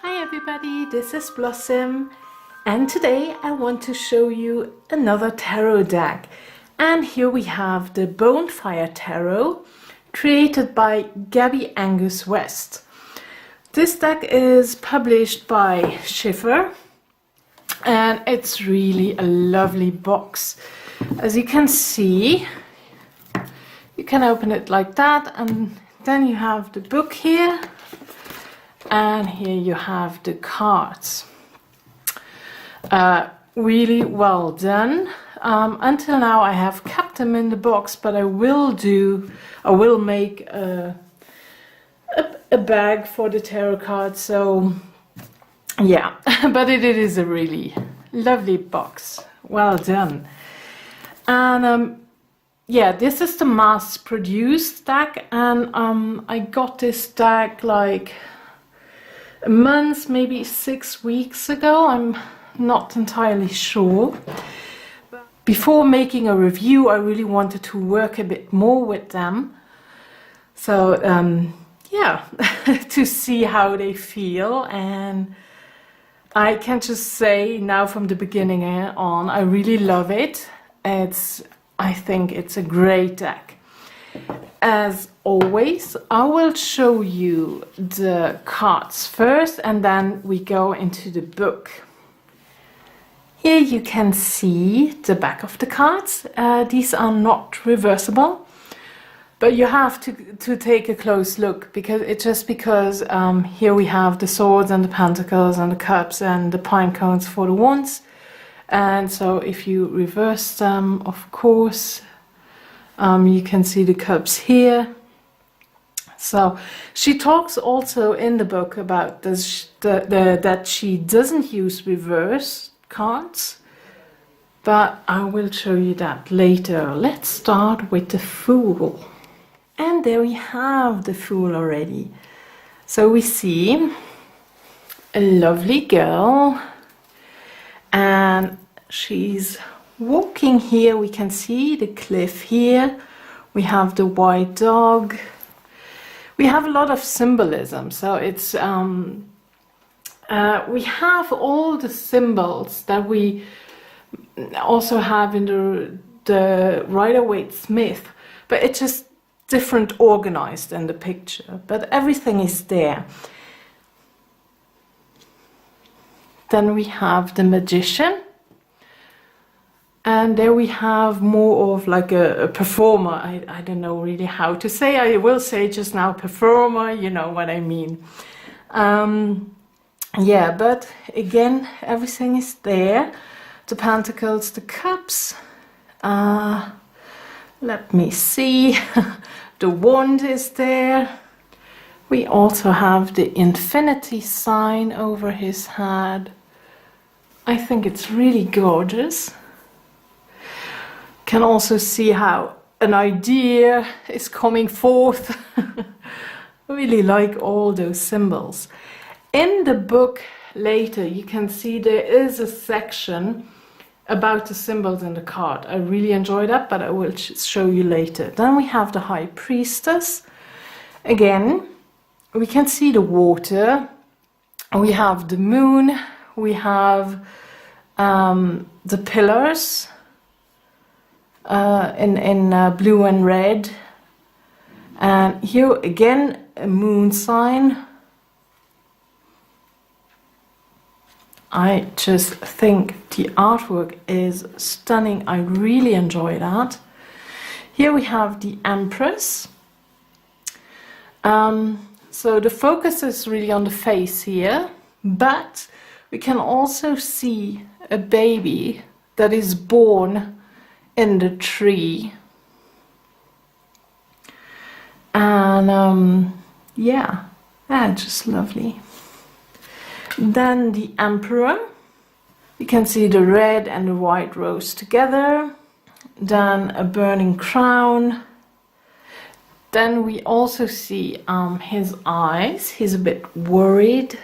Hi everybody, this is Blossom, and today I want to show you another tarot deck. And here we have the Bonefire Tarot, created by Gaby Angus West. This deck is published by Schiffer, and it's really a lovely box. As you can see, you can open it like that, and then you have the book here. And here you have the cards. Really well done. Until now I have kept them in the box, but I will make a bag for the tarot cards. So yeah, but it is a really lovely box. Well done. And yeah, this is the mass-produced deck, and I got this deck like a month, maybe 6 weeks ago. I'm not entirely sure. Before making a review, I really wanted to work a bit more with them. So yeah, to see how they feel. And I can just say now from the beginning on, I really love it. I think it's a great deck. As always, I will show you the cards first, and then we go into the book. Here you can see the back of the cards. These are not reversible, but you have to take a close look, because here we have the swords and the pentacles and the cups and the pine cones for the wands. And so if you reverse them, of course, you can see the cups here. So she talks also in the book about this, that she doesn't use reverse cards, but I will show you that later. Let's start with the Fool. And there we have the Fool already. So we see a lovely girl, and she's walking here. We can see the cliff here. We have the white dog. We have a lot of symbolism. So it's we have all the symbols that we also have in the Rider-Waite-Smith, but it's just different organized in the picture. But everything is there. Then we have the Magician. And there we have more of like a performer. I don't know really how to say. I will say just now performer, you know what I mean. Yeah, but again, everything is there. The pentacles, the cups. Let me see. The wand is there. We also have the infinity sign over his head. I think it's really gorgeous. Can also see how an idea is coming forth. I really like all those symbols. In the book later, you can see there is a section about the symbols in the card. I really enjoy that, but I will show you later. Then we have the High Priestess. Again, we can see the water. We have the moon. We have the pillars. In blue and red, and here again a moon sign. I just think the artwork is stunning. I really enjoy that. Here we have the Empress. So the focus is really on the face here, but we can also see a baby that is born in the tree. And yeah, just lovely. Then the Emperor. You can see the red and the white rose together. Then a burning crown. Then we also see his eyes. He's a bit worried.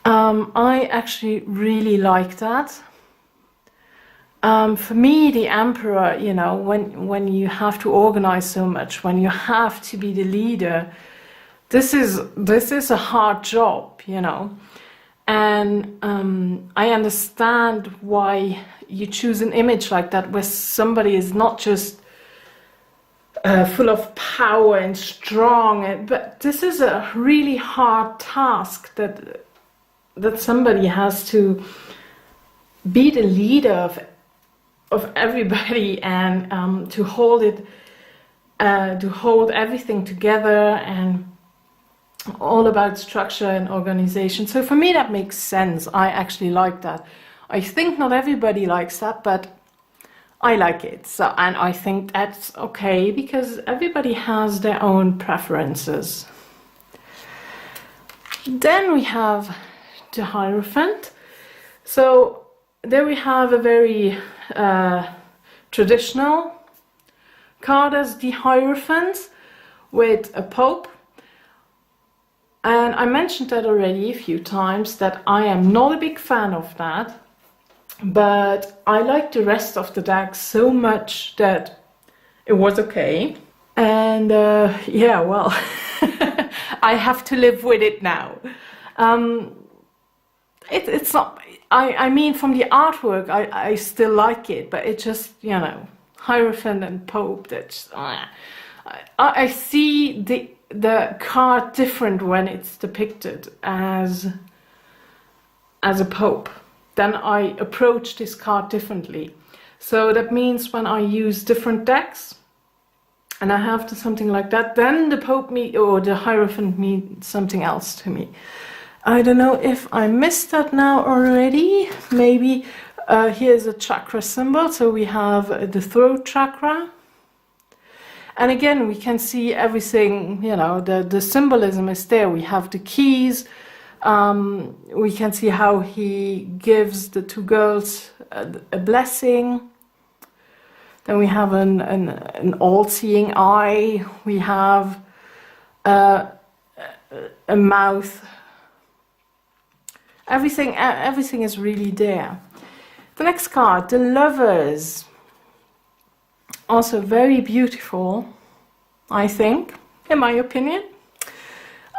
I actually really like that. For me, the Emperor, you know, when you have to organize so much, when you have to be the leader, this is a hard job, you know. And I understand why you choose an image like that, where somebody is not just full of power and strong, but this is a really hard task that somebody has to be the leader of everybody, and to hold everything together, and all about structure and organization. So for me that makes sense. I actually like that. I think not everybody likes that, but I like it. So, and I think that's okay, because everybody has their own preferences. Then we have the Hierophant. So there we have a very traditional card as the Hierophant, with a Pope. And I mentioned that already a few times, that I am not a big fan of that, but I like the rest of the deck so much that it was okay. And yeah, well, I have to live with it now. It's not, I mean, from the artwork, I still like it, but it just, you know, Hierophant and Pope, that's, I see the card different when it's depicted as a Pope. Then I approach this card differently. So that means when I use different decks and I have something like that, then the Pope or the Hierophant means something else to me. I don't know if I missed that now already. Maybe here's a chakra symbol. So we have the throat chakra. And again, we can see everything, you know, the symbolism is there. We have the keys. We can see how he gives the two girls a blessing. Then we have an all-seeing eye. We have a mouth. Everything is really there. The next card, the Lovers. Also very beautiful, I think, in my opinion.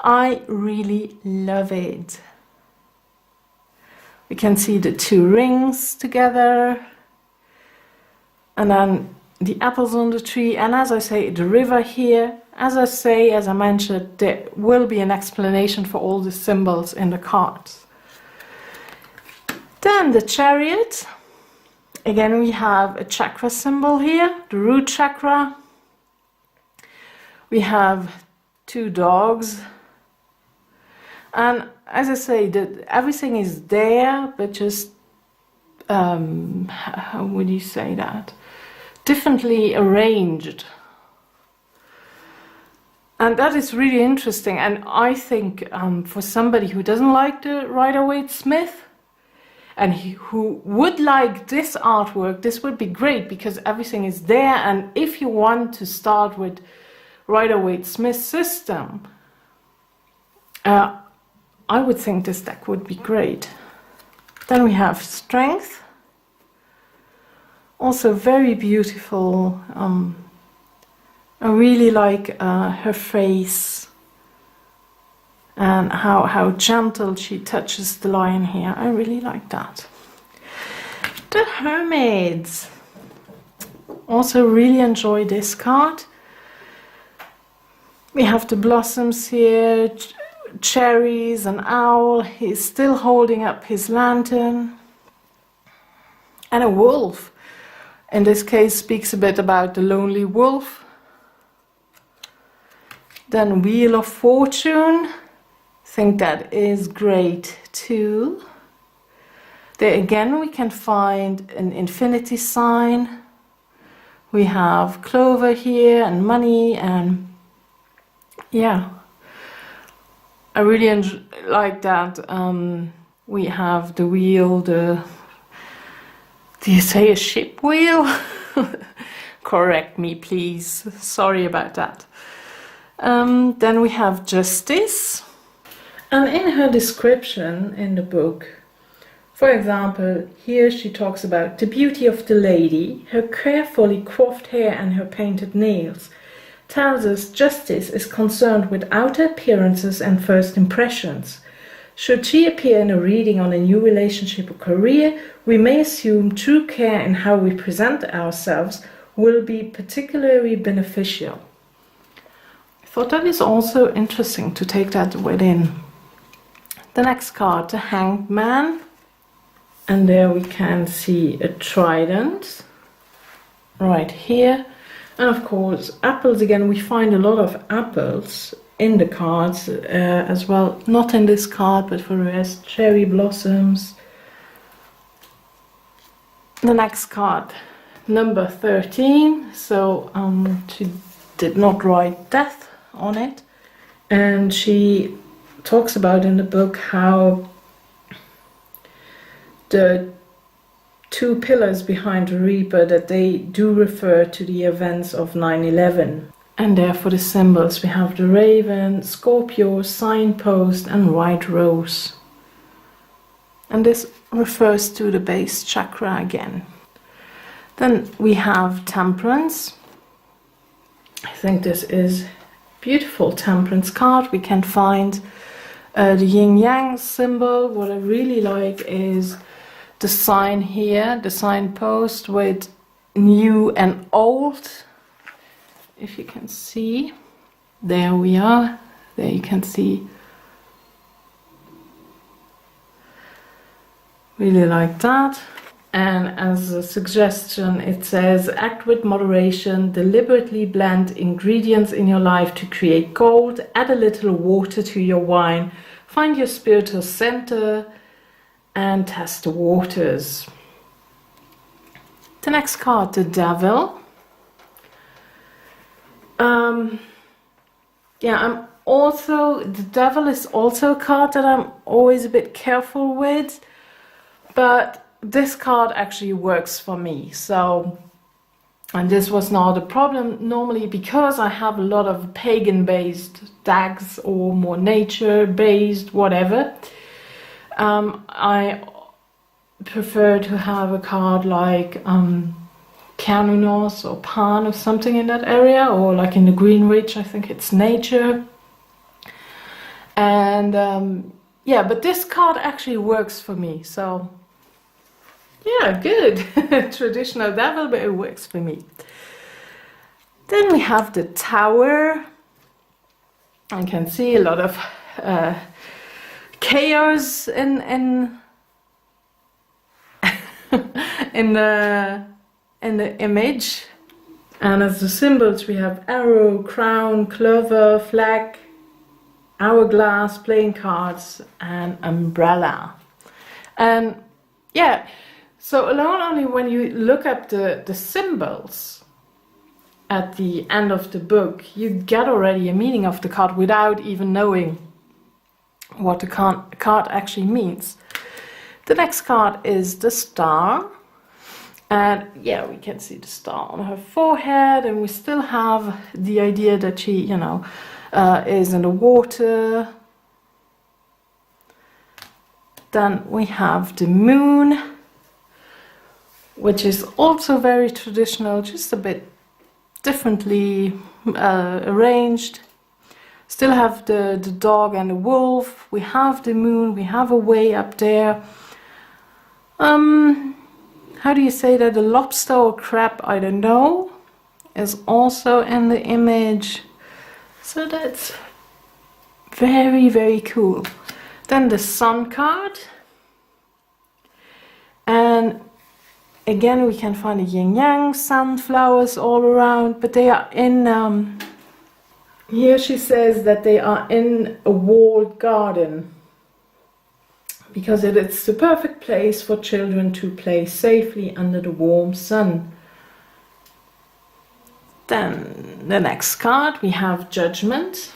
I really love it. We can see the two rings together, and then the apples on the tree, and as I say, the river here. As I mentioned, there will be an explanation for all the symbols in the cards. Then the Chariot. Again, we have a chakra symbol here, the root chakra. We have two dogs. And as I say, everything is there, but just, how would you say that? Differently arranged. And that is really interesting. And I think for somebody who doesn't like the Rider-Waite-Smith, and who would like this artwork, this would be great, because everything is there. And if you want to start with Rider-Waite-Smith system, I would think this deck would be great. Then we have Strength. Also very beautiful. I really like her face, and how gentle she touches the lion here. I really like that. The Hermits. Also really enjoy this card. We have the blossoms here, cherries, an owl. He's still holding up his lantern. And a wolf. In this case, speaks a bit about the lonely wolf. Then Wheel of Fortune. Think that is great too. There again we can find an infinity sign. We have clover here and money, and yeah, I really like that. We have the wheel, do you say a ship wheel? Correct me please, sorry about that. Then we have Justice. And in her description in the book, for example, here she talks about the beauty of the lady, her carefully coiffed hair and her painted nails, tells us justice is concerned with outer appearances and first impressions. Should she appear in a reading on a new relationship or career, we may assume true care in how we present ourselves will be particularly beneficial. I thought that is also interesting to take that within. The next card, the Hanged Man. And there we can see a trident right here. And of course, apples again. We find a lot of apples in the cards as well. Not in this card, but for the rest, cherry blossoms. The next card, number 13. So she did not write death on it. And she talks about in the book how the two pillars behind the Reaper, that they do refer to the events of 9/11. And therefore the symbols, we have the raven, Scorpio, signpost and white rose. And this refers to the base chakra again. Then we have Temperance. I think this is beautiful Temperance card. We can find the yin-yang symbol. What I really like is the sign here, the signpost with new and old. If you can see, there we are. There you can see. Really like that. And as a suggestion, it says, act with moderation, deliberately blend ingredients in your life to create gold, add a little water to your wine, find your spiritual center, and test the waters. The next card, the Devil. The Devil is also a card that I'm always a bit careful with, but this card actually works for me. So, and this was not a problem normally because I have a lot of pagan-based decks or more nature-based, whatever. I prefer to have a card like Canunos or Pan or something in that area, or like in the Greenwich, I think it's nature. And but this card actually works for me, so yeah, good. Traditional devil, but it works for me. Then we have the Tower. I can see a lot of chaos in the image. And as the symbols we have arrow, crown, clover, flag, hourglass, playing cards and umbrella. And yeah, so not only when you look up the symbols at the end of the book, you get already a meaning of the card without even knowing what the card actually means. The next card is the Star. And yeah, we can see the star on her forehead, and we still have the idea that she, is in the water. Then we have the Moon, which is also very traditional, just a bit differently arranged. Still have the dog and the wolf. We have the moon. We have a way up there. How do you say that? The lobster or crab, I don't know, is also in the image. So that's very, very cool. Then the Sun card. And again, we can find the yin-yang, sunflowers all around, but they are in, here she says that they are in a walled garden, because it's the perfect place for children to play safely under the warm sun. Then the next card, we have Judgment.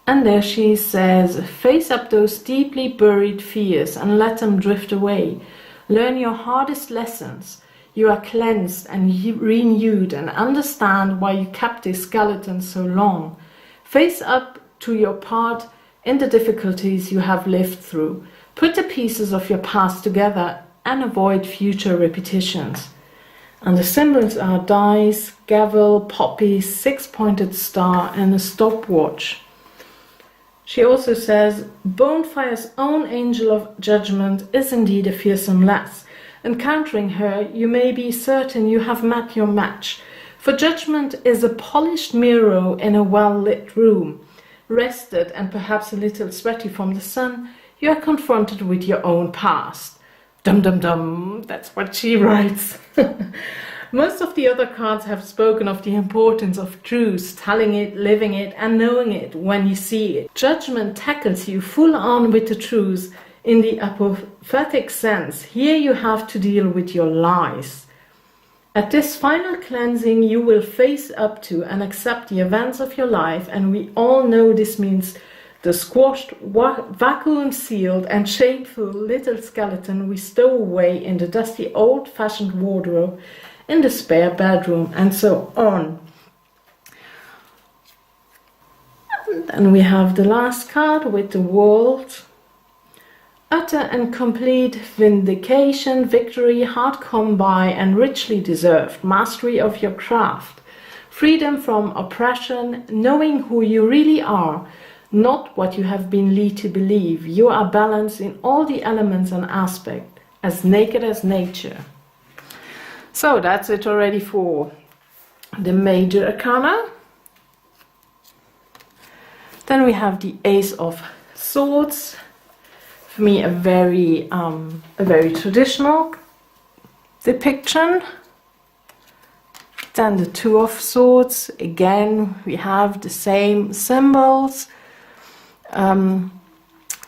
And there she says, face up those deeply buried fears and let them drift away. Learn your hardest lessons. You are cleansed and renewed, and understand why you kept this skeleton so long. Face up to your part in the difficulties you have lived through. Put the pieces of your past together and avoid future repetitions. And the symbols are dice, gavel, poppy, six-pointed star, and a stopwatch. She also says, Bonefire's own angel of judgment is indeed a fearsome lass. Encountering her, you may be certain you have met your match, for judgment is a polished mirror in a well-lit room. Rested and perhaps a little sweaty from the sun, you are confronted with your own past. Dum dum dum, that's what she writes. Most of the other cards have spoken of the importance of truth, telling it, living it, and knowing it when you see it. Judgment tackles you full on with the truth in the apophatic sense. Here you have to deal with your lies. At this final cleansing, you will face up to and accept the events of your life, and we all know this means the squashed, vacuum-sealed and shameful little skeleton we stow away in the dusty old-fashioned wardrobe in the spare bedroom, and so on. And then we have the last card with the World. Utter and complete vindication, victory, hard come by and richly deserved, mastery of your craft, freedom from oppression, knowing who you really are, not what you have been led to believe. You are balanced in all the elements and aspects, as naked as nature. So that's it already for the major arcana. Then we have the Ace of Swords. For me, a very traditional depiction. Then the Two of Swords. Again, we have the same symbols.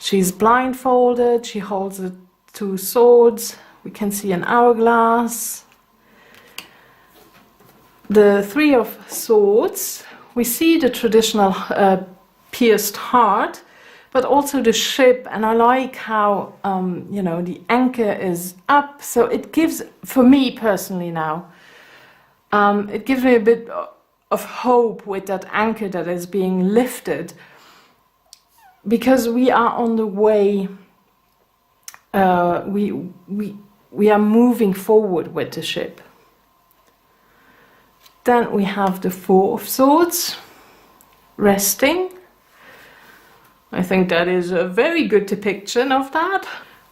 She's blindfolded. She holds the two swords. We can see an hourglass. The Three of Swords. We see the traditional pierced heart, but also the ship, and I like how the anchor is up, so it gives, for me personally now, it gives me a bit of hope with that anchor that is being lifted, because we are on the way, we are moving forward with the ship. Then we have the Four of Swords, resting. I think that is a very good depiction of that.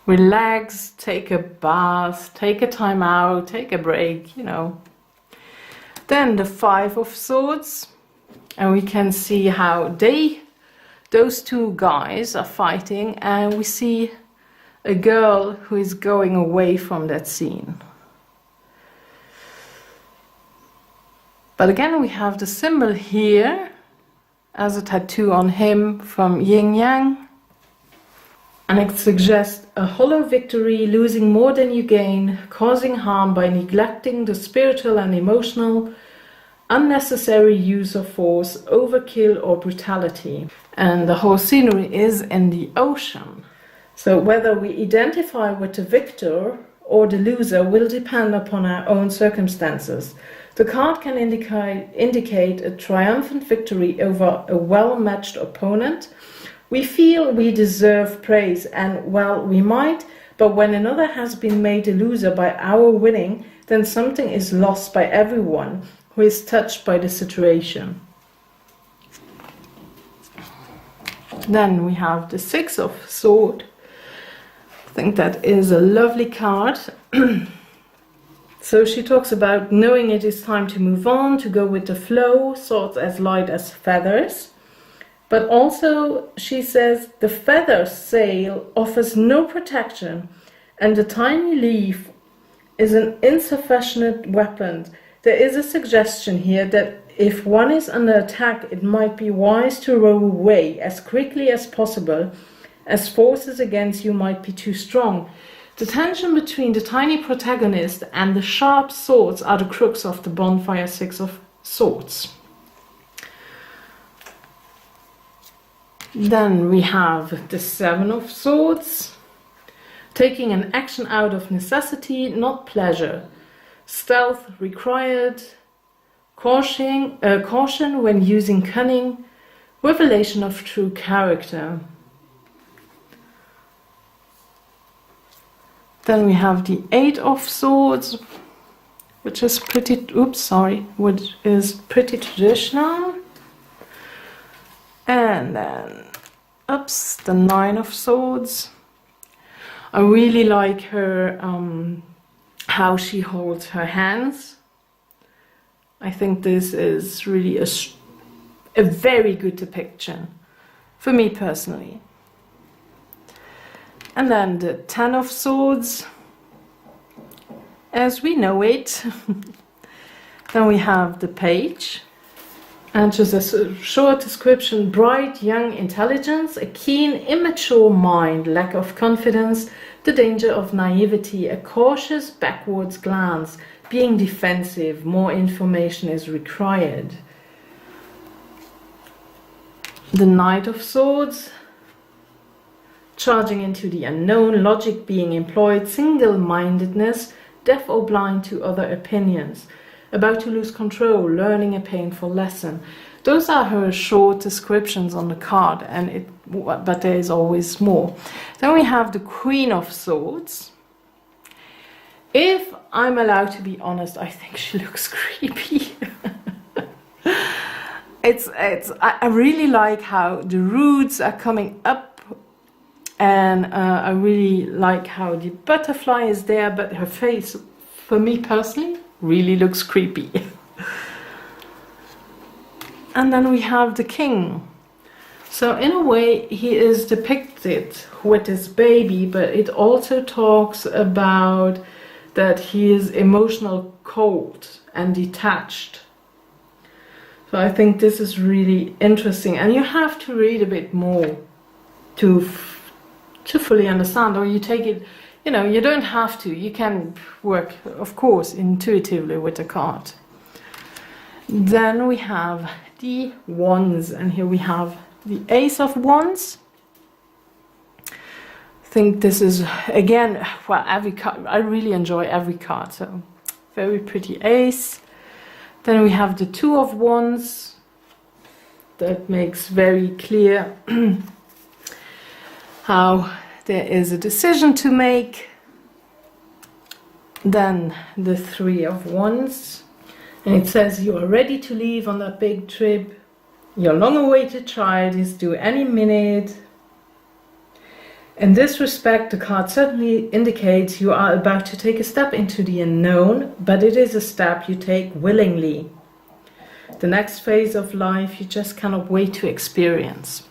Relax, take a bath, take a time out, take a break, Then the Five of Swords, and we can see how those two guys are fighting, and we see a girl who is going away from that scene. But again, we have the symbol here as a tattoo on him from Yin Yang, and it suggests a hollow victory, losing more than you gain, causing harm by neglecting the spiritual and emotional, unnecessary use of force, overkill or brutality. And the whole scenery is in the ocean. So whether we identify with the victor or the loser will depend upon our own circumstances. The card can indicate a triumphant victory over a well-matched opponent. We feel we deserve praise, and well, we might, but when another has been made a loser by our winning, then something is lost by everyone who is touched by the situation. Then we have the Six of Swords. I think that is a lovely card. So she talks about knowing it is time to move on, to go with the flow, swords as light as feathers. But also she says the feather sail offers no protection, and the tiny leaf is an insufficient weapon. There is a suggestion here that if one is under attack, it might be wise to row away as quickly as possible, as forces against you might be too strong. The tension between the tiny protagonist and the sharp swords are the crux of the Bonefire Six of Swords. Then we have the Seven of Swords, taking an action out of necessity, not pleasure. Stealth required, caution when using cunning, revelation of true character. Then we have the Eight of Swords, which is pretty, which is pretty traditional. And then, oops, the Nine of Swords. I really like her, how she holds her hands. I think this is really a very good depiction, for me personally. And then the Ten of Swords, as we know it. Then we have the Page, and just a short description: bright, young intelligence, a keen, immature mind, lack of confidence, the danger of naivety, a cautious, backwards glance, being defensive, more information is required. The Knight of Swords, charging into the unknown, logic being employed, single-mindedness, deaf or blind to other opinions, about to lose control, learning a painful lesson. Those are her short descriptions on the card, but there is always more. Then we have the Queen of Swords. If I'm allowed to be honest, I think she looks creepy. I really like how the roots are coming up, and I really like how the butterfly is there, but her face, for me personally, really looks creepy. And then we have the King. So in a way he is depicted with his baby, but it also talks about that he is emotional, cold and detached. So I think this is really interesting, and you have to read a bit more to fully understand, or you take it, you know, you don't have to. You can work, of course, intuitively with the card. Then we have the Wands, and here we have the Ace of Wands. I think this is, again, well, every card, I really enjoy every card, so very pretty ace. Then we have the Two of Wands. That makes very clear how there is a decision to make. Then the Three of Wands, and it says you are ready to leave on that big trip. Your long-awaited child is due any minute. In this respect, the card certainly indicates you are about to take a step into the unknown, but it is a step you take willingly. The next phase of life you just cannot wait to experience.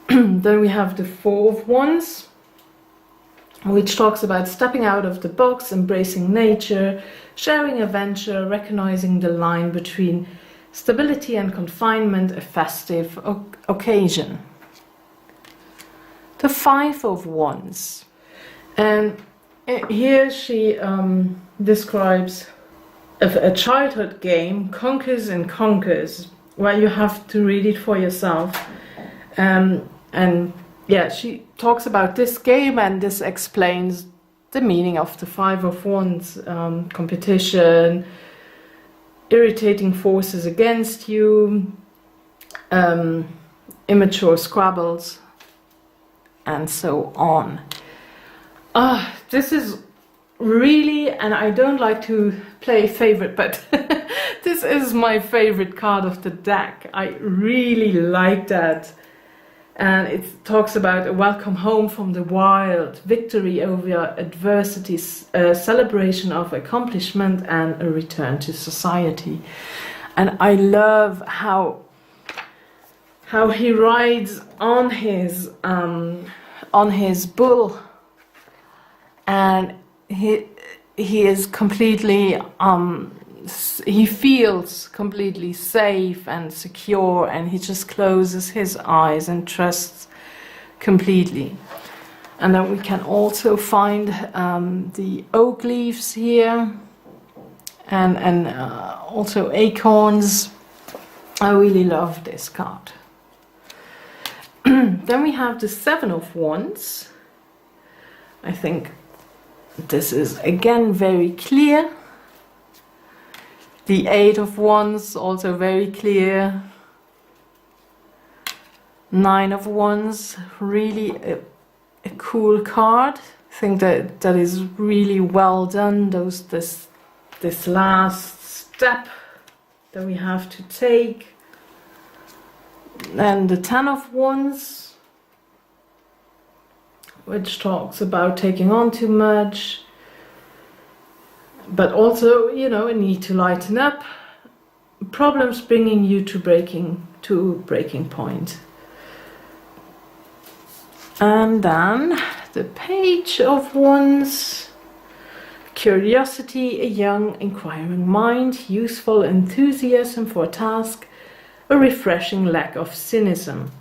Then we have the Four of Wands, which talks about stepping out of the box, embracing nature, sharing adventure, recognizing the line between stability and confinement, a festive occasion. The Five of Wands, and here she describes a childhood game, Conquers and Conquers. Well, you have to read it for yourself. And yeah, she talks about this game, and this explains the meaning of the Five of Wands: competition, irritating forces against you, immature squabbles, and so on. This is really, and I don't like to play favorite, but this is my favorite card of the deck. I really like that. And it talks about a welcome home from the wild, victory over adversity, celebration of accomplishment, and a return to society. And I love how he rides on his bull, and he is completely he feels completely safe and secure, and he just closes his eyes and trusts completely. And then we can also find the oak leaves here, and also acorns. I really love this card. Then we have the Seven of Wands. I think this is again very clear. The Eight of Wands, also very clear. Nine of Wands, really a cool card. I think that is really well done. This last step that we have to take. And the 10 of Wands, which talks about taking on too much, but also, you know, a need to lighten up. Problems bringing you to breaking point. And then the Page of Wands, curiosity, a young inquiring mind, useful enthusiasm for a task, a refreshing lack of cynicism.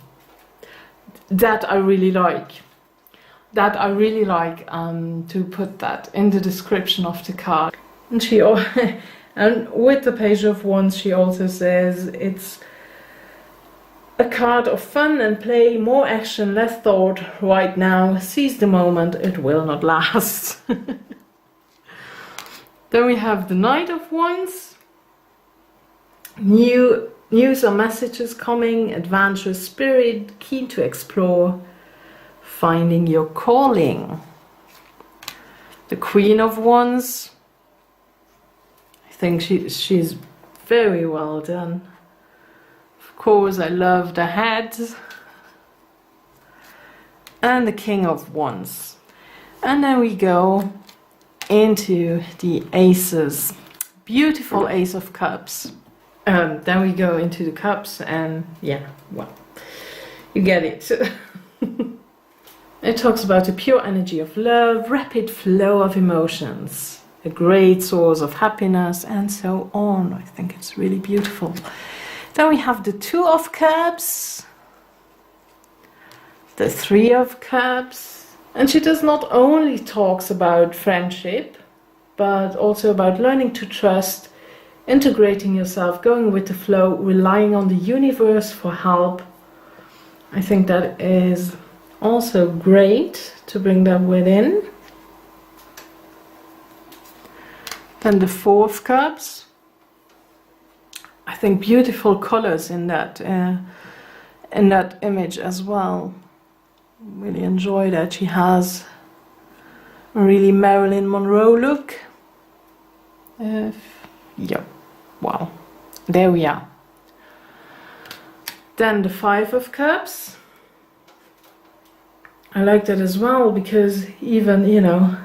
That I really like. That I really like to put that in the description of the card. And she and with the Page of Wands, she also says it's a card of fun and play, more action, less thought right now. Seize the moment, it will not last. Then we have the Knight of Wands. News or messages coming, adventurous spirit, keen to explore, finding your calling. The Queen of Wands. I think she's very well done. Of course, I love the head. And the King of Wands. And then we go into the Aces. Beautiful Ace of Cups. Then we go into the Cups, and yeah, well, you get it. It talks about the pure energy of love, rapid flow of emotions, a great source of happiness, and so on. I think it's really beautiful. Then we have the Two of Cups, the Three of Cups, and she does not only talks about friendship, but also about learning to trust, integrating yourself, going with the flow, relying on the universe for help. I think that is also great to bring that within. Then the Four of Cups. I think beautiful colors in that image as well. Really enjoy that. She has a really Marilyn Monroe look. Yeah, wow, there we are. Then the Five of Cups. I like that as well, because even, you know,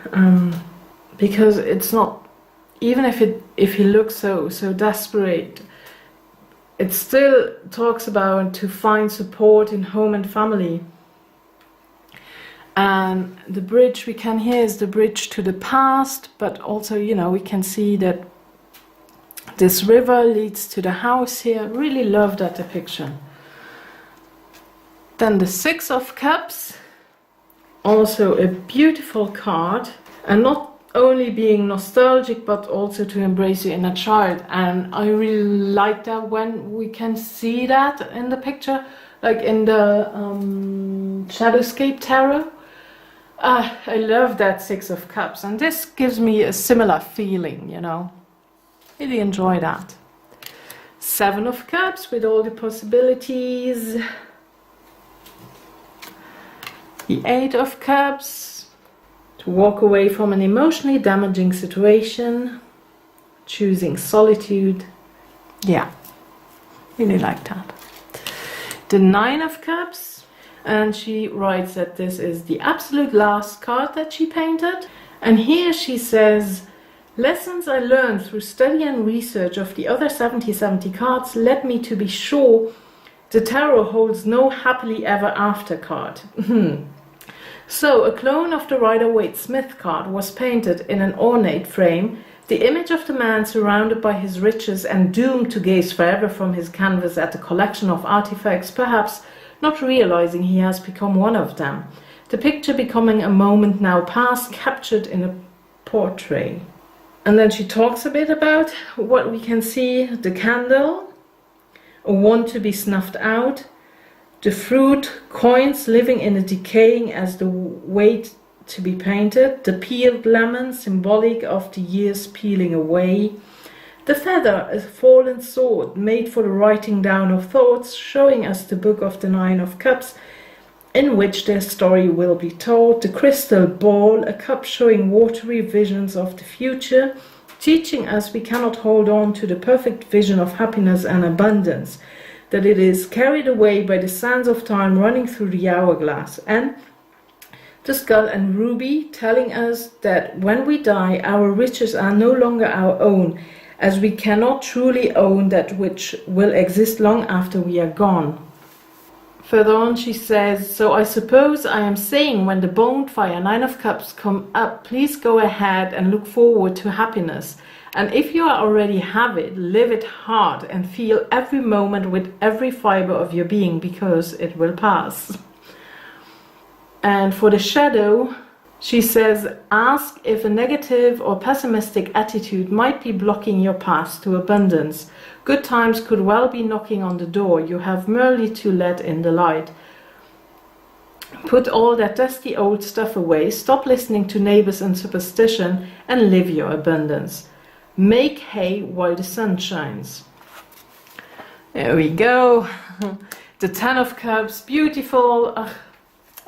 because it's not, even if he looks so desperate, it still talks about to find support in home and family. And the bridge we can hear is the bridge to the past, but also, you know, we can see that this river leads to the house here. Really love that depiction. Then the Six of Cups, also a beautiful card, and not only being nostalgic but also to embrace your inner child. And I really like that when we can see that in the picture, like in the Shadowscape Tarot. I love that Six of Cups, and this gives me a similar feeling, you know. Really enjoy that. Seven of Cups with all the possibilities. The Eight of Cups, to walk away from an emotionally damaging situation, choosing solitude. Yeah, really like that. The Nine of Cups, and she writes that this is the absolute last card that she painted. And here she says, lessons I learned through study and research of the other 70 cards led me to be sure the tarot holds no happily ever after card. So a clone of the Rider-Waite-Smith card was painted in an ornate frame, the image of the man surrounded by his riches and doomed to gaze forever from his canvas at the collection of artifacts, perhaps not realizing he has become one of them. The picture becoming a moment now past, captured in a portrait. And then she talks a bit about what we can see: the candle, a want to be snuffed out, the fruit, coins living in a decaying as the weight to be painted, the peeled lemon, symbolic of the years peeling away, the feather, a fallen sword made for the writing down of thoughts, showing us the book of the Nine of Cups, in which their story will be told. The crystal ball, a cup showing watery visions of the future, teaching us we cannot hold on to the perfect vision of happiness and abundance, that it is carried away by the sands of time running through the hourglass. And the skull and ruby, telling us that when we die, our riches are no longer our own, as we cannot truly own that which will exist long after we are gone. Further on she says, so I suppose I am saying when the Bonefire Nine of Cups come up, please go ahead and look forward to happiness. And if you already have it, live it hard and feel every moment with every fiber of your being, because it will pass. And for the shadow, she says, ask if a negative or pessimistic attitude might be blocking your path to abundance. Good times could well be knocking on the door. You have merely to let in the light. Put all that dusty old stuff away. Stop listening to neighbors and superstition and live your abundance. Make hay while the sun shines. There we go. The Ten of Cups, beautiful.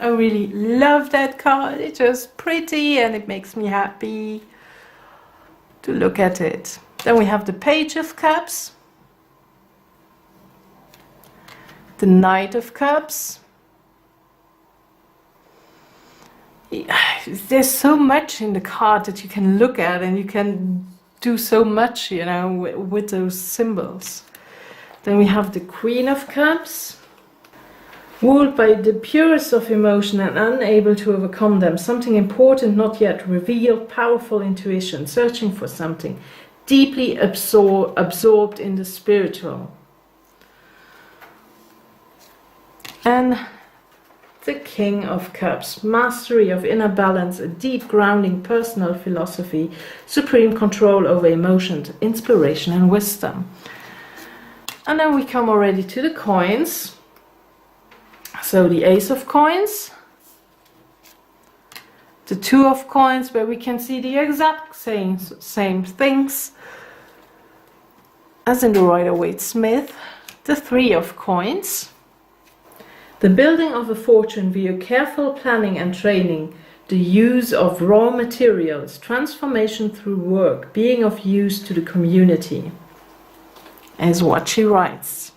I really love that card. It's just pretty and it makes me happy to look at it. Then we have the Page of Cups, the Knight of Cups. There's so much in the card that you can look at, and you can do so much, you know, with those symbols. Then we have the Queen of Cups. Ruled by the purest of emotion and unable to overcome them, something important not yet revealed, powerful intuition, searching for something, deeply absorbed in the spiritual. And the King of Cups, mastery of inner balance, a deep grounding personal philosophy, supreme control over emotions, inspiration and wisdom. And then we come already to the coins. So the Ace of Coins, the Two of Coins, where we can see the exact same things as in the Rider-Waite-Smith, the Three of Coins, the building of a fortune via careful planning and training, the use of raw materials, transformation through work, being of use to the community, is what she writes.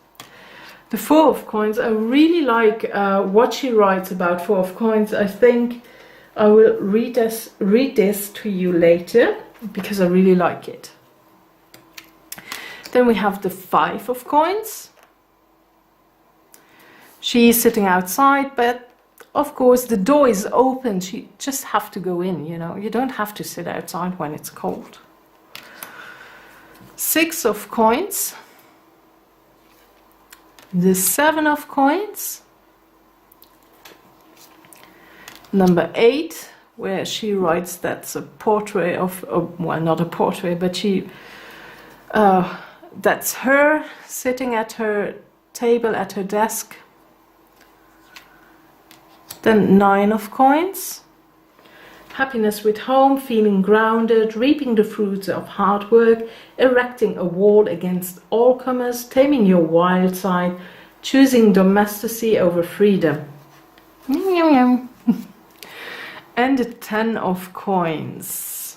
The Four of Coins, I really like what she writes about Four of Coins. I think I will read this to you later, because I really like it. Then we have the Five of Coins. She is sitting outside, but of course the door is open. She just have to go in, you know. You don't have to sit outside when it's cold. Six of Coins. The Seven of Coins, number 8, where she writes that's a portrait of, well, not a portrait, but she, that's her sitting at her table, at her desk. Then 9 of Coins, happiness with home, feeling grounded, reaping the fruits of hard work, erecting a wall against all comers, taming your wild side, choosing domesticity over freedom. And the 10 of Coins.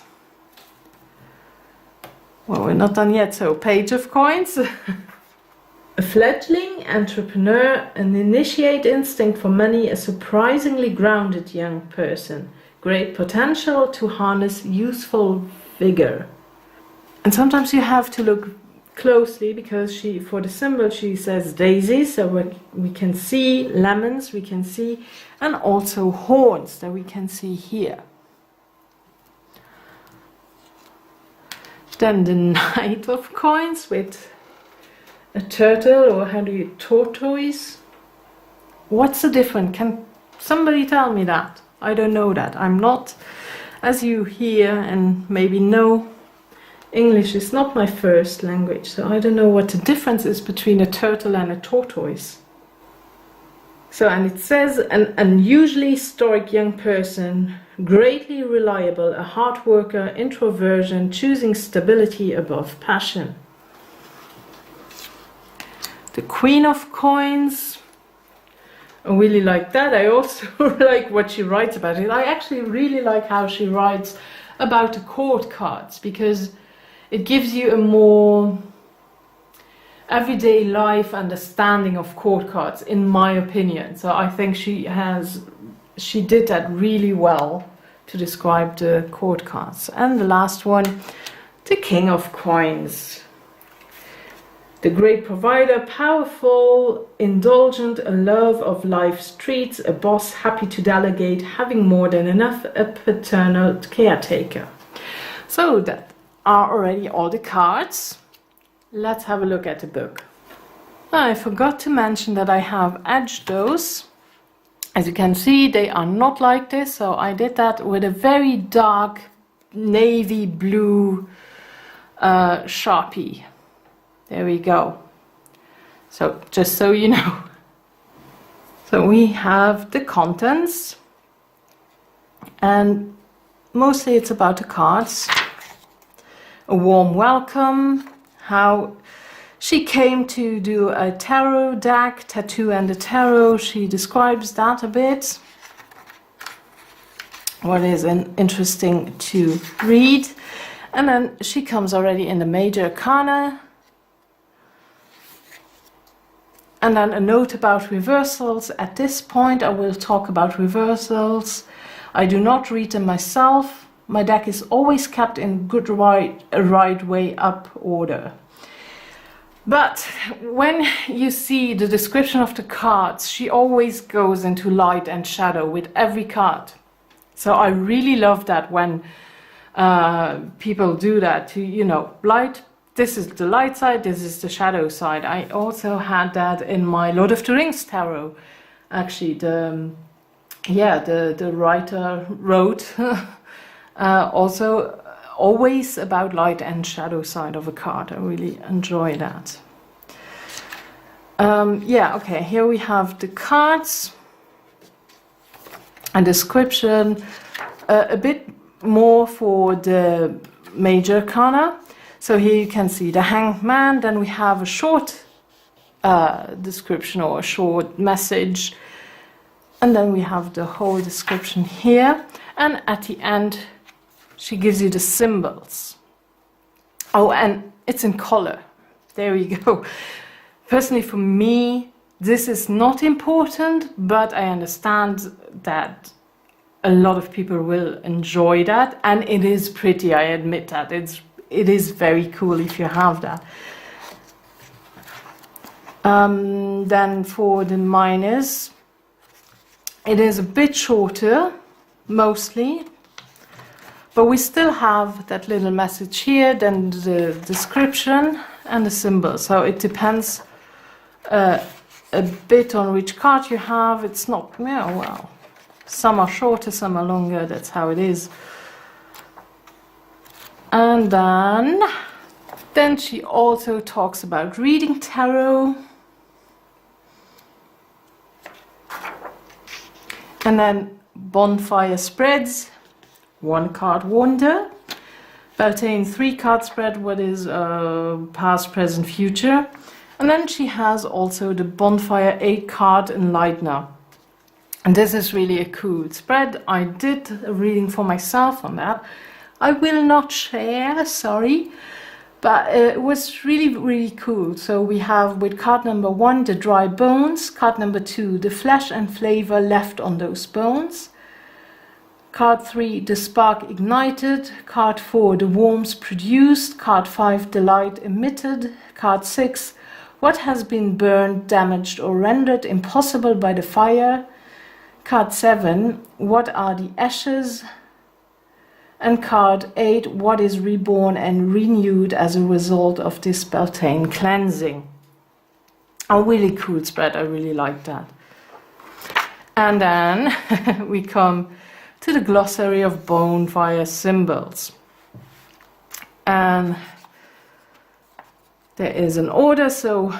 Well, we're not done yet, so Page of Coins. A fledgling entrepreneur, an initiate instinct for money, a surprisingly grounded young person. Great potential to harness youthful vigor. And sometimes you have to look closely, because she, for the symbol, she says daisies, so we can see lemons, we can see, and also horns that we can see here. Then the Knight of Coins with a turtle, or how do you, tortoise? What's the difference? Can somebody tell me that? I don't know that. I'm not, as you hear and maybe know, English is not my first language, so I don't know what the difference is between a turtle and a tortoise. So, and it says, an unusually stoic young person, greatly reliable, a hard worker, introversion, choosing stability above passion. The Queen of Coins, I really like that. I also like what she writes about it. I actually really like how she writes about the court cards, because it gives you a more everyday life understanding of court cards, in my opinion. So I think she did that really well to describe the court cards. And the last one, the King of Coins. The great provider, powerful, indulgent, a love of life's treats, a boss happy to delegate, having more than enough, a paternal caretaker. So that are already all the cards. Let's have a look at the book. I forgot to mention that I have edged those. As you can see, they are not like this, so I did that with a very dark navy blue Sharpie. There we go. So just so you know. So we have the contents, and mostly it's about the cards. A warm welcome, how she came to do a tarot deck, Tattoo and the Tarot. She describes that a bit. What is interesting to read. And then she comes already in the major arcana. And then a note about reversals. At this point I will talk about reversals. I do not read them myself. My deck is always kept in good right way up order. But when you see the description of the cards, she always goes into light and shadow with every card. So I really love that when people do that, to, you know, light, this is the light side, this is the shadow side. I also had that in my Lord of the Rings tarot. Actually, the writer wrote also always about light and shadow side of a card. I really enjoy that. Okay, here we have the cards, a description, a bit more for the major arcana. So here you can see the Hanged Man, then we have a short description or a short message, and then we have the whole description here, and at the end she gives you the symbols. Oh, and it's in color. There we go. Personally, for me, this is not important, but I understand that a lot of people will enjoy that, and it is pretty, I admit that. It is very cool if you have that. Then for the minors, it is a bit shorter, mostly, but we still have that little message here, then the description and the symbol. So it depends a bit on which card you have. It's not, yeah, well, some are shorter, some are longer, that's how it is. And then she also talks about reading tarot. And then Bonfire spreads, 1 card wonder. Beltane 3 card spread, what is past, present, future. And then she has also the Bonfire 8 card enlightener. And this is really a cool spread. I did a reading for myself on that. I will not share, sorry, but it was really, really cool. So we have with card number 1, the dry bones, card number 2, the flesh and flavor left on those bones, card 3, the spark ignited, card 4, the warmth produced, card 5, the light emitted, card 6, what has been burned, damaged or rendered impossible by the fire, card 7, what are the ashes, and card 8, what is reborn and renewed as a result of this Beltane cleansing. A really cool spread, I really like that. And then we come to the glossary of Bonefire symbols. And there is an order, so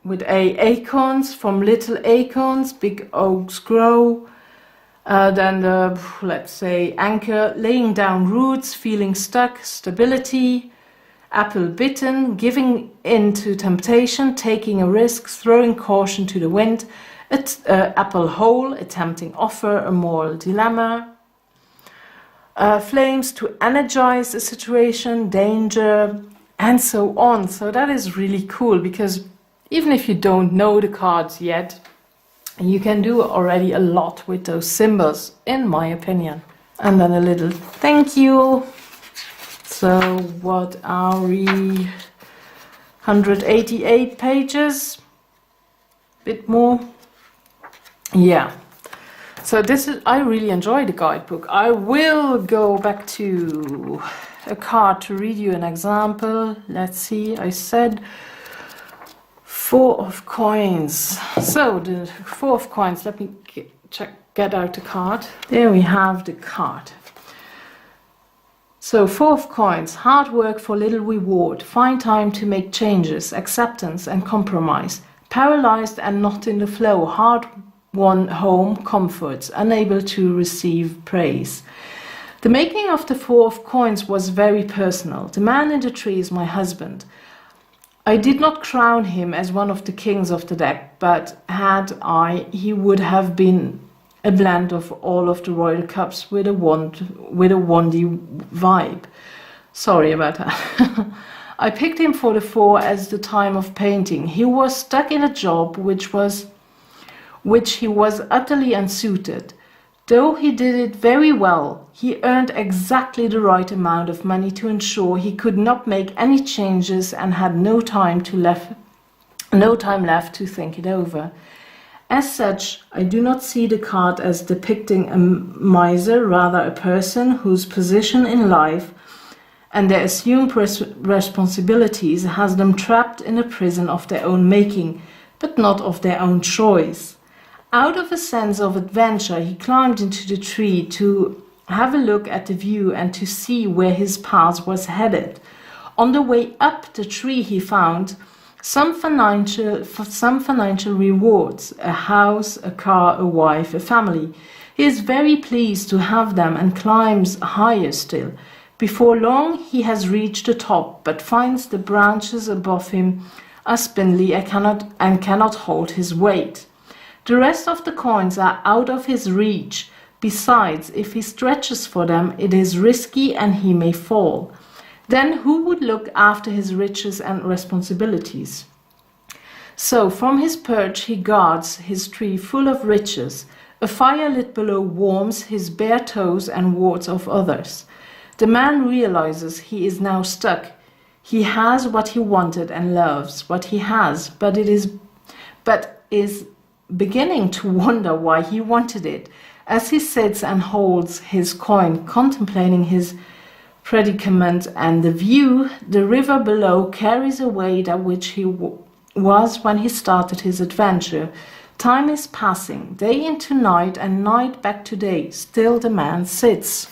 with acorns, from little acorns, big oaks grow. Then the, let's say, anchor, laying down roots, feeling stuck, stability, apple bitten, giving in to temptation, taking a risk, throwing caution to the wind, apple whole, a tempting offer, a moral dilemma. Flames to energize a situation, danger, and so on. So that is really cool, because even if you don't know the cards yet, you can do already a lot with those symbols, in my opinion. And then a little thank you. So what are we? 188 pages, bit more. Yeah. So this is, I really enjoy the guidebook. I will go back to a card to read you an example. Let's see, I said 4 of coins. So the 4 of coins, let me get out the card. There we have the card. So 4 of coins, hard work for little reward, find time to make changes, acceptance and compromise, paralyzed and not in the flow, hard won home comforts, unable to receive praise. The making of the 4 of coins was very personal. The man in the tree is my husband. I did not crown him as one of the kings of the deck, but had I, he would have been a blend of all of the royal cups with a wandy vibe. Sorry about that. I picked him for the 4 as the time of painting. He was stuck in a job which he was utterly unsuited. Though he did it very well, he earned exactly the right amount of money to ensure he could not make any changes and had no time left to think it over. As such, I do not see the card as depicting a miser, rather a person whose position in life and their assumed responsibilities has them trapped in a prison of their own making, but not of their own choice. Out of a sense of adventure, he climbed into the tree to have a look at the view and to see where his path was headed. On the way up the tree, he found some financial rewards, a house, a car, a wife, a family. He is very pleased to have them and climbs higher still. Before long, he has reached the top, but finds the branches above him are spindly and cannot hold his weight. The rest of the coins are out of his reach. Besides, if he stretches for them, it is risky and he may fall. Then who would look after his riches and responsibilities? So from his perch he guards his tree full of riches. A fire lit below warms his bare toes and wards of others. The man realizes he is now stuck. He has what he wanted and loves what he has, but is beginning to wonder why he wanted it. As he sits and holds his coin, contemplating his predicament and the view, the river below carries away that which he was when he started his adventure. Time is passing, day into night and night back to day. Still the man sits.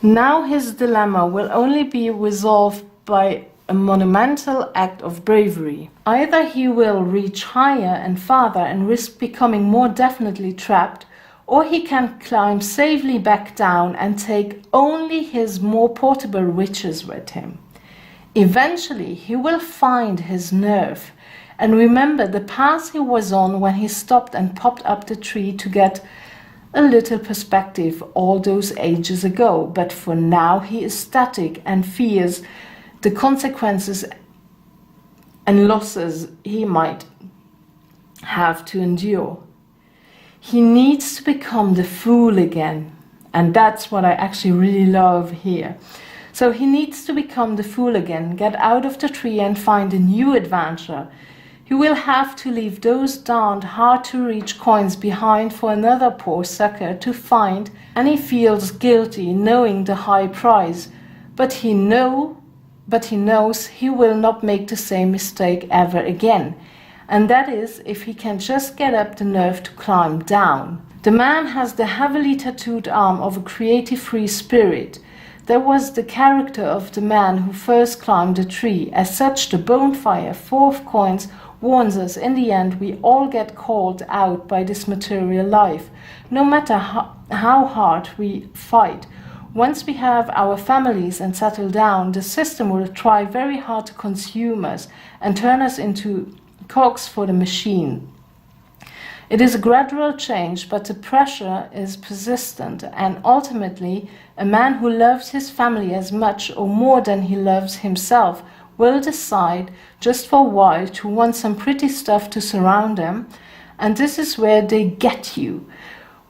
Now his dilemma will only be resolved by a monumental act of bravery. Either he will reach higher and farther and risk becoming more definitely trapped, or he can climb safely back down and take only his more portable riches with him. Eventually, he will find his nerve and remember the path he was on when he stopped and popped up the tree to get a little perspective all those ages ago. But for now, he is static and fears the consequences and losses he might have to endure. He needs to become the fool again. And that's what I actually really love here. So he needs to become the fool again, get out of the tree and find a new adventure. He will have to leave those darned hard-to-reach coins behind for another poor sucker to find, and he feels guilty knowing the high price. But he knows he will not make the same mistake ever again. And that is if he can just get up the nerve to climb down. The man has the heavily tattooed arm of a creative free spirit. That was the character of the man who first climbed the tree. As such, the Bonefire 4 of coins warns us in the end we all get called out by this material life. No matter how hard we fight, once we have our families and settle down, the system will try very hard to consume us and turn us into cogs for the machine. It is a gradual change, but the pressure is persistent, and ultimately, a man who loves his family as much or more than he loves himself will decide, just for a while, to want some pretty stuff to surround them, and this is where they get you.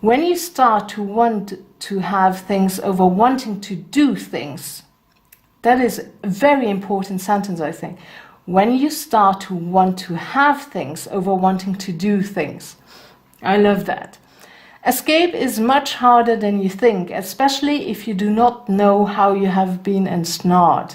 When you start to want to have things over wanting to do things, that is a very important sentence, I think. When you start to want to have things over wanting to do things. I love that. Escape is much harder than you think, especially if you do not know how you have been ensnared.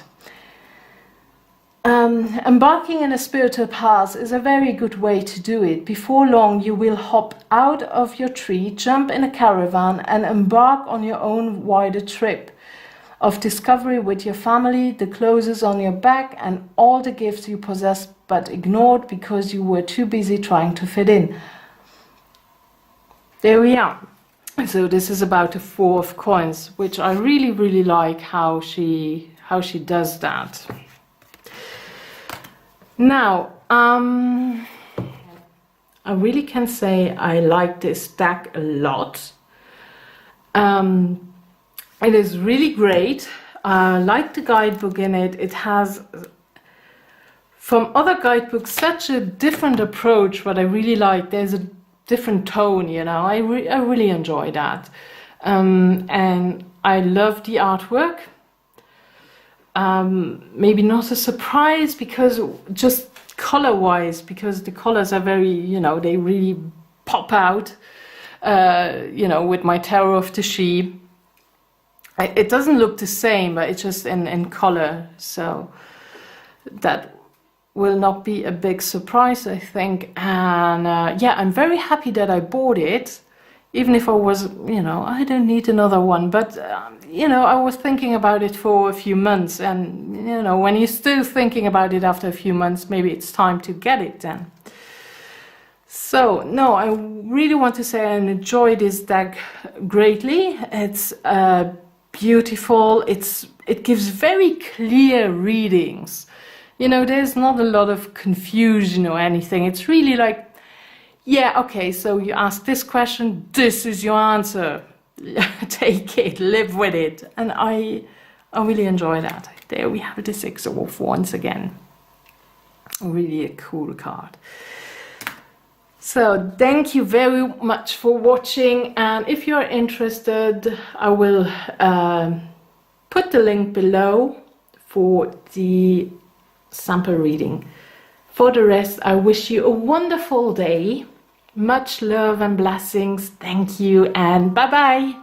Embarking in a spiritual path is a very good way to do it. Before long, you will hop out of your tree, jump in a caravan, and embark on your own wider trip of discovery with your family, the clothes on your back, and all the gifts you possessed but ignored because you were too busy trying to fit in. There we are. So this is about the Four of Coins, which I really, really like how she does that. Now, I really can say I like this deck a lot. It is really great. I like the guidebook in it. It has, from other guidebooks, such a different approach, what I really like. There's a different tone, you know. I really enjoy that. And I love the artwork. Maybe not a surprise, because just color-wise, because the colors are very, you know, they really pop out, you know, with my Tarot of the She. It doesn't look the same, but it's just in color, so that will not be a big surprise, I think. And yeah, I'm very happy that I bought it, even if I was, you know, I don't need another one, but you know, I was thinking about it for a few months, and you know, when you're still thinking about it after a few months, maybe it's time to get it then. So no, I really want to say I enjoy this deck greatly. It's beautiful. It gives very clear readings. You know, there's not a lot of confusion or anything. It's really like, yeah, okay, so you ask this question, this is your answer. Take it, live with it. And I really enjoy that. There we have the Six of Wands again. Really a cool card. So thank you very much for watching, and if you're interested, I will put the link below for the sample reading. For the rest, I wish you a wonderful day. Much love and blessings. Thank you, and bye bye.